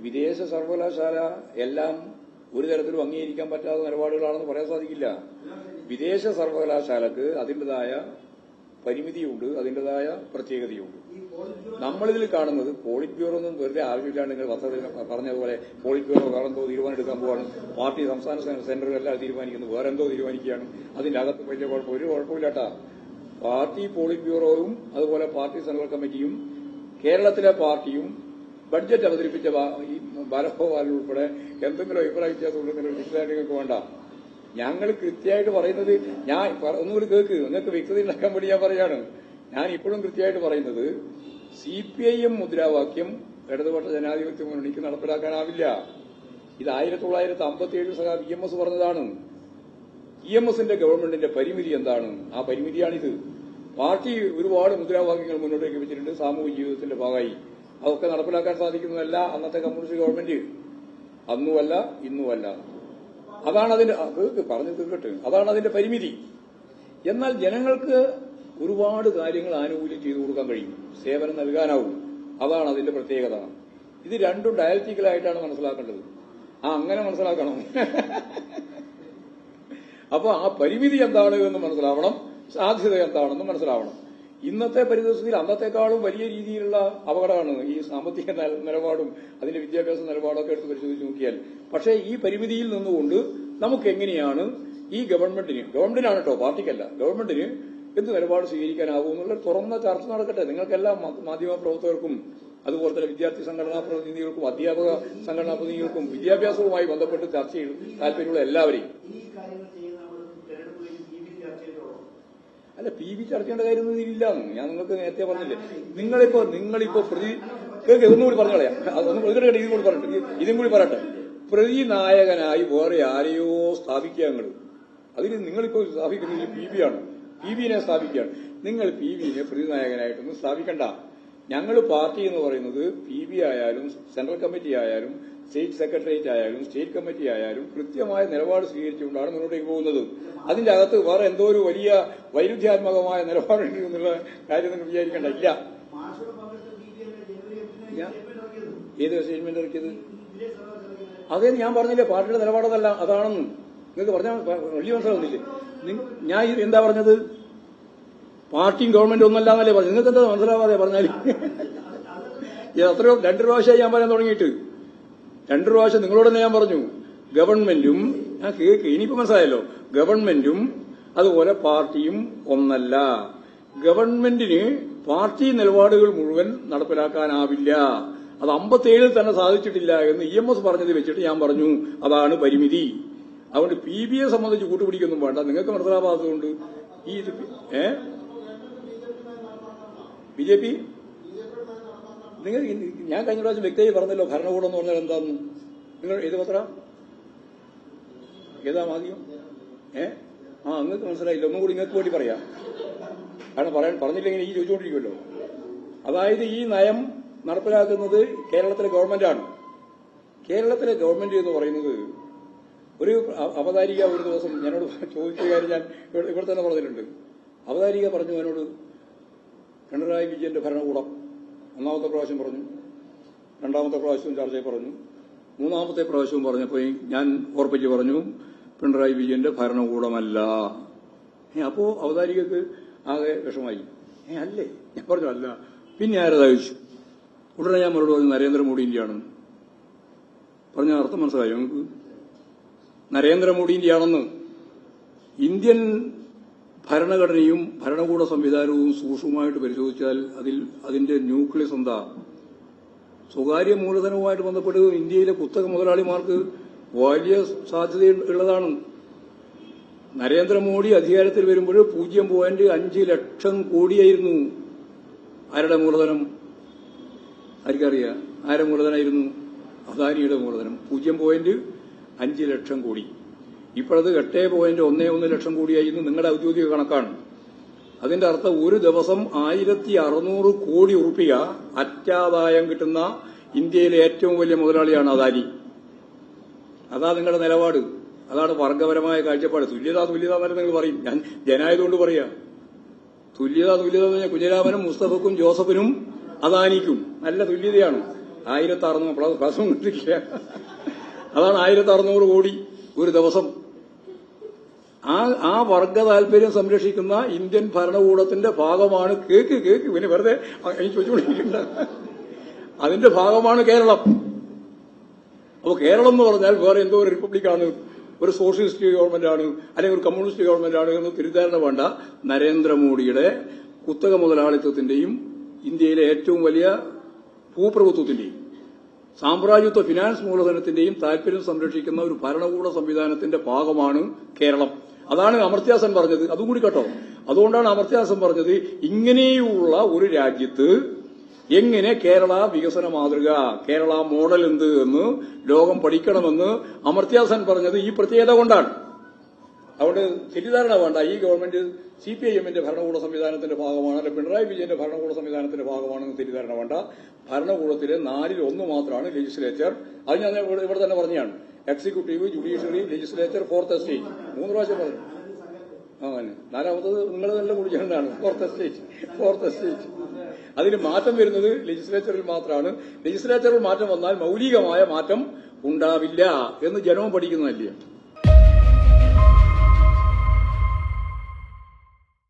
വിദേശ സർവകലാശാല എല്ലാം ഒരു തരത്തിലും അംഗീകരിക്കാൻ പറ്റാത്ത നിലപാടുകളാണെന്ന് പറയാൻ സാധിക്കില്ല. വിദേശ സർവകലാശാലക്ക് അതിൻ്റെതായ പരിമിതിയുണ്ട്, അതിൻ്റെതായ പ്രത്യേകതയുണ്ട്. നമ്മളിതിൽ കാണുന്നത് പോളിറ്റ് ബ്യൂറോ ഒന്നും വെറുതെ ആവശ്യമില്ലാണ്ട് നിങ്ങൾ പറഞ്ഞതുപോലെ പോളിറ്റ് ബ്യൂറോ വേറെന്തോ തീരുമാനം എടുക്കാൻ പോവാണ്, പാർട്ടി സംസ്ഥാന സെന്ററുകളെല്ലാം തീരുമാനിക്കുന്നു, വേറെന്തോ തീരുമാനിക്കുകയാണ്, അതിന്റെ അകത്ത് വലിയ ഒരു കുഴപ്പമില്ലാട്ടാ. പാർട്ടി പോളിറ്റ് ബ്യൂറോയും അതുപോലെ പാർട്ടി സെൻട്രൽ കമ്മിറ്റിയും കേരളത്തിലെ പാർട്ടിയും ബഡ്ജറ്റ് അവതരിപ്പിച്ച ഈ ബാലഗോപാൽ ഉൾപ്പെടെ എന്തെങ്കിലും അഭിപ്രായ വ്യത്യാസമുണ്ടെങ്കിൽ നിങ്ങൾക്ക് വേണ്ട. ഞങ്ങൾ കൃത്യമായിട്ട് പറയുന്നത്, ഞാൻ ഒന്നുകൂടി കേൾക്ക്, നിങ്ങൾക്ക് വ്യക്തത ഉണ്ടാക്കാൻ വേണ്ടി ഞാൻ പറയാണ്. ഞാൻ ഇപ്പോഴും കൃത്യമായിട്ട് പറയുന്നത്, CPIM മുദ്രാവാക്യം ഇടതുപക്ഷ ജനാധിപത്യ മുന്നണിക്ക് നടപ്പിലാക്കാനാവില്ല. ഇത് 1957 സഖാവ് EMS പറഞ്ഞതാണ്. EMSന്റെ ഗവൺമെന്റിന്റെ പരിമിതി എന്താണ്? ആ പരിമിതിയാണിത്. പാർട്ടി ഒരുപാട് മുദ്രാവാക്യങ്ങൾ മുന്നോട്ടേക്ക് വെച്ചിട്ടുണ്ട് സാമൂഹിക ജീവിതത്തിന്റെ ഭാഗമായി. അതൊക്കെ നടപ്പിലാക്കാൻ സാധിക്കുന്നതല്ല അന്നത്തെ കമ്മ്യൂണിസ്റ്റ് ഗവൺമെന്റ്, അന്നുമല്ല ഇന്നുമല്ല. അതാണ് അതിന്റെ പറഞ്ഞു തീർക്കട്ടെ, അതാണ് അതിന്റെ പരിമിതി. എന്നാൽ ജനങ്ങൾക്ക് ഒരുപാട് കാര്യങ്ങൾ ആനുകൂല്യം ചെയ്തു കൊടുക്കാൻ കഴിയും, സേവനം നൽകാനാവും. അതാണ് അതിന്റെ പ്രത്യേകത. ഇത് രണ്ടും ഡയലക്റ്റിക്കലായിട്ടാണ് മനസ്സിലാക്കേണ്ടത്. അങ്ങനെ മനസ്സിലാക്കണം. അപ്പൊ ആ പരിമിതി എന്താണ് എന്ന് മനസ്സിലാവണം, സാധ്യത എന്താണെന്ന് മനസ്സിലാവണം. ഇന്നത്തെ പരിതസ്ഥിതിയിൽ അന്നത്തെക്കാളും വലിയ രീതിയിലുള്ള അപകടമാണ് ഈ സാമ്പത്തിക നിലപാടും അതിന്റെ വിദ്യാഭ്യാസ നിലപാടൊക്കെ എടുത്ത് പരിശോധിച്ച് നോക്കിയാൽ. പക്ഷേ ഈ പരിമിതിയിൽ നിന്നുകൊണ്ട് നമുക്ക് എങ്ങനെയാണ് ഈ ഗവൺമെന്റിനാണ് കേട്ടോ, പാർട്ടിക്കല്ല, ഗവൺമെന്റിന് എന്ത് നിലപാട് സ്വീകരിക്കാനാവും എന്നുള്ള തുറന്ന ചർച്ച നടക്കട്ടെ. നിങ്ങൾക്കെല്ലാം മാധ്യമ പ്രവർത്തകർക്കും അതുപോലെ തന്നെ വിദ്യാർത്ഥി സംഘടനാ പ്രതിനിധികൾക്കും അധ്യാപക സംഘടനാ പ്രതിനിധികൾക്കും വിദ്യാഭ്യാസവുമായി ബന്ധപ്പെട്ട് ചർച്ച ചെയ്ത് താല്പര്യമുള്ള എല്ലാവരെയും. അല്ല, PB ചർച്ച ചെയ്യേണ്ട കാര്യമൊന്നും ഇല്ലാന്ന് ഞാൻ നിങ്ങൾക്ക് നേരത്തെ പറഞ്ഞില്ലേ. നിങ്ങളിപ്പോ ഒന്നുകൂടി പറഞ്ഞോളയാ, ഇതും കൂടി പറയട്ടെ. പ്രതിനായകനായി വേറെ ആരെയോ സ്ഥാപിക്കുക നിങ്ങൾ. അതിന് നിങ്ങളിപ്പോ സ്ഥാപിക്കുന്നത് PB ആണ്, PBനെ സ്ഥാപിക്കുകയാണ്. നിങ്ങൾ PBനെ പ്രതിനായകനായിട്ടൊന്നും സ്ഥാപിക്കണ്ട. ഞങ്ങൾ പാർട്ടി എന്ന് പറയുന്നത് PB ആയാലും സെൻട്രൽ കമ്മിറ്റി ആയാലും സ്റ്റേറ്റ് സെക്രട്ടേറിയറ്റ് ആയാലും സ്റ്റേറ്റ് കമ്മിറ്റി ആയാലും കൃത്യമായ നിലപാട് സ്വീകരിച്ചുകൊണ്ടാണ് മുന്നോട്ടേക്ക് പോകുന്നത്. അതിന്റെ അകത്ത് വേറെ എന്തോ ഒരു വലിയ വൈരുദ്ധ്യാത്മകമായ നിലപാടുണ്ട് എന്നുള്ള കാര്യം നിങ്ങൾ വിചാരിക്കേണ്ട. ഇല്ല. ഏത് സ്റ്റേറ്റ്മെന്റ് ഇറക്കിയത്? അതേ ഞാൻ പറഞ്ഞില്ലേ, പാർട്ടിയുടെ നിലപാടതല്ല അതാണെന്ന് നിങ്ങൾക്ക് പറഞ്ഞാൽ വലിയ മനസ്സിലാവുന്നില്ലേ? ഞാൻ എന്താ പറഞ്ഞത്? പാർട്ടിയും ഗവൺമെന്റ് ഒന്നല്ലാന്നല്ലേ പറഞ്ഞു. നിങ്ങൾക്ക് എന്താ മനസ്സിലാവാതെ പറഞ്ഞാൽ? എത്രയോ 2 പ്രാവശ്യമായി ഞാൻ പറയാൻ തുടങ്ങിയിട്ട്. 2 പ്രാവശ്യം നിങ്ങളോട് തന്നെ ഞാൻ പറഞ്ഞു, ഗവൺമെന്റും ഇനിയിപ്പോ മനസ്സിലായല്ലോ, ഗവൺമെന്റും അതുപോലെ പാർട്ടിയും ഒന്നല്ല. ഗവൺമെന്റിന് പാർട്ടി നിലപാടുകൾ മുഴുവൻ നടപ്പിലാക്കാനാവില്ല. അത് 57 തന്നെ സാധിച്ചിട്ടില്ല എന്ന് EMS പറഞ്ഞത് വെച്ചിട്ട് ഞാൻ പറഞ്ഞു അതാണ് പരിമിതി. അതുകൊണ്ട് PBയെ സംബന്ധിച്ച് കൂട്ടുപിടിക്കൊന്നും വേണ്ട. നിങ്ങൾക്ക് മനസ്സിലാവാത്തതുകൊണ്ട് ഈ BJP നിങ്ങൾ ഞാൻ കഴിഞ്ഞ പ്രാവശ്യം വ്യക്തിയായി പറഞ്ഞല്ലോ ഭരണകൂടം എന്ന് പറഞ്ഞാൽ എന്താന്ന്. നിങ്ങൾ ഏത് പത്ര ഏതാ മാധ്യമം? നിങ്ങൾക്ക് മനസ്സിലായില്ല. ഒന്നും കൂടി നിങ്ങൾക്ക് വേണ്ടി പറയാം, കാരണം പറഞ്ഞില്ലെങ്കിൽ ഈ ചോദിച്ചുകൊണ്ടിരിക്കുമല്ലോ. അതായത് ഈ നയം നടപ്പിലാക്കുന്നത് കേരളത്തിലെ ഗവൺമെന്റാണ്. കേരളത്തിലെ ഗവൺമെന്റ് എന്ന് പറയുന്നത് ഒരു അവതാരിക ഒരു ദിവസം ഞാനോട് ചോദിച്ച കാര്യം ഞാൻ ഇവിടെ തന്നെ പറഞ്ഞിട്ടുണ്ട്. അവതാരിക പറഞ്ഞു എന്നോട്, പിണറായി വിജയന്റെ ഭരണകൂടം ഒന്നാമത്തെ പ്രാവശ്യം പറഞ്ഞു, രണ്ടാമത്തെ പ്രാവശ്യവും ചർച്ചയിൽ പറഞ്ഞു, മൂന്നാമത്തെ പ്രാവശ്യവും പറഞ്ഞപ്പോൾ ഞാൻ ഓർപ്പിച്ച് പറഞ്ഞു പിണറായി വിജയന്റെ ഭരണകൂടമല്ല. അപ്പോ അവതാരികക്ക് ആകെ വിഷമായി. അല്ലേ? ഞാൻ പറഞ്ഞു അല്ല. പിന്നെ ആരതാ ചോദിച്ചു. ഉടനെ ഞാൻ മറുപടി പറഞ്ഞു നരേന്ദ്രമോദിന്റെയാണെന്ന്. പറഞ്ഞ അർത്ഥം മനസ്സിലായോ നിങ്ങൾക്ക്? നരേന്ദ്രമോദിന്റെയാണെന്ന്. ഇന്ത്യൻ ഭരണഘടനയും ഭരണകൂട സംവിധാനവും സൂക്ഷ്മമായിട്ട് പരിശോധിച്ചാൽ അതിന്റെ ന്യൂക്ലിയസ് എന്താ? സ്വകാര്യ മൂലധനവുമായിട്ട് ബന്ധപ്പെട്ട് ഇന്ത്യയിലെ കുത്തക മുതലാളിമാർക്ക് വലിയ സാധ്യതയുള്ളതാണ്. നരേന്ദ്രമോദി അധികാരത്തിൽ വരുമ്പോൾ 0.5 ലക്ഷം കോടിയായിരുന്നു ആരുടെ മൂലധനം? ആർക്കറിയാം? ആരുടെ മൂലധനമായിരുന്നു? അദാനിയുടെ മൂലധനം 0.5 ലക്ഷം കോടി. ഇപ്പോഴത് 8.11 ലക്ഷം കോടിയായിരുന്നു. നിങ്ങളുടെ ഔദ്യോഗിക കണക്കാണ്. അതിന്റെ അർത്ഥം ഒരു ദിവസം 1600 കോടി ഉറുപ്പിക അറ്റാദായം കിട്ടുന്ന ഇന്ത്യയിലെ ഏറ്റവും വലിയ മുതലാളിയാണ് അദാനി. അതാ നിങ്ങളുടെ നിലപാട്, അതാണ് വർഗപരമായ കാഴ്ചപ്പാട്. തുല്യത എന്നല്ല നിങ്ങൾ പറയും. ഞാൻ ജനായതുകൊണ്ട് പറയാം. തുല്യത എന്ന് പറഞ്ഞാൽ കുഞ്ഞിരാമനും മുസ്തഫക്കും ജോസഫിനും അദാനിക്കും നല്ല തുല്യതയാണ്. 1600 പ്ലസ് കിട്ടില്ല. അതാണ് 1600 കോടി ഒരു ദിവസം. ആ വർഗ താല്പര്യം സംരക്ഷിക്കുന്ന ഇന്ത്യൻ ഭരണകൂടത്തിന്റെ ഭാഗമാണ് കേക്ക് പിന്നെ വെറുതെ എനിക്ക് ചോദിച്ചുകൊണ്ടിരിക്കണ്ട. അതിന്റെ ഭാഗമാണ് കേരളം. അപ്പൊ കേരളം എന്ന് പറഞ്ഞാൽ വേറെ എന്തോ ഒരു റിപ്പബ്ലിക്കാണ്, ഒരു സോഷ്യലിസ്റ്റ് ഗവൺമെന്റാണ്, അല്ലെങ്കിൽ ഒരു കമ്മ്യൂണിസ്റ്റ് ഗവൺമെന്റാണ് എന്ന് തിരിധാരണ വേണ്ട. നരേന്ദ്രമോദിയുടെ കുത്തക മുതലാളിത്തത്തിന്റെയും ഇന്ത്യയിലെ ഏറ്റവും വലിയ ഭൂപ്രഭുത്വത്തിന്റെയും സാമ്രാജ്യത്വ ഫിനാൻസ് മൂലധനത്തിന്റെയും താൽപര്യം സംരക്ഷിക്കുന്ന ഒരു ഭരണകൂട സംവിധാനത്തിന്റെ ഭാഗമാണ് കേരളം. അതാണ് അമർത്യാസൻ പറഞ്ഞത്. അതും കൂടി കേട്ടോ. അതുകൊണ്ടാണ് അമർത്യാസൻ പറഞ്ഞത് ഇങ്ങനെയുള്ള ഒരു രാജ്യത്ത് എങ്ങനെ കേരള വികസന മാതൃക, കേരള മോഡൽ എന്ത് എന്ന് ലോകം പഠിക്കണമെന്ന് അമർത്യാസൻ പറഞ്ഞത് ഈ പ്രത്യേകത കൊണ്ടാണ്. അതുകൊണ്ട് തെറ്റിദ്ധാരണ വേണ്ട. ഈ ഗവൺമെന്റ് CPIMന്റെ ഭരണകൂട സംവിധാനത്തിന്റെ ഭാഗമാണ്, അല്ലെ പിണറായി വിജയന്റെ ഭരണകൂട സംവിധാനത്തിന്റെ ഭാഗമാണെന്ന് തെറ്റിദ്ധാരണ വേണ്ട. ഭരണകൂടത്തിലെ 4-1 മാത്രമാണ് ലെജിസ്ലേച്ചർ. അത് ഞാൻ ഇവിടെ തന്നെ പറഞ്ഞാണ്. Executive, judiciary, legislature, fourth estate. 3 പ്രാവശ്യം പറഞ്ഞു. നാലാമത്തത് നിങ്ങൾ നല്ല കുടിച്ചാണ് ഫോർത്ത് എസ്റ്റേറ്റ്. അതിന് മാറ്റം വരുന്നത് ലെജിസ്ലേച്ചറിൽ മാത്രമാണ്. ലെജിസ്ലേച്ചറിൽ മാറ്റം വന്നാൽ മൌലികമായ മാറ്റം ഉണ്ടാവില്ല എന്ന് ജനവും പഠിക്കുന്നതല്ലേ.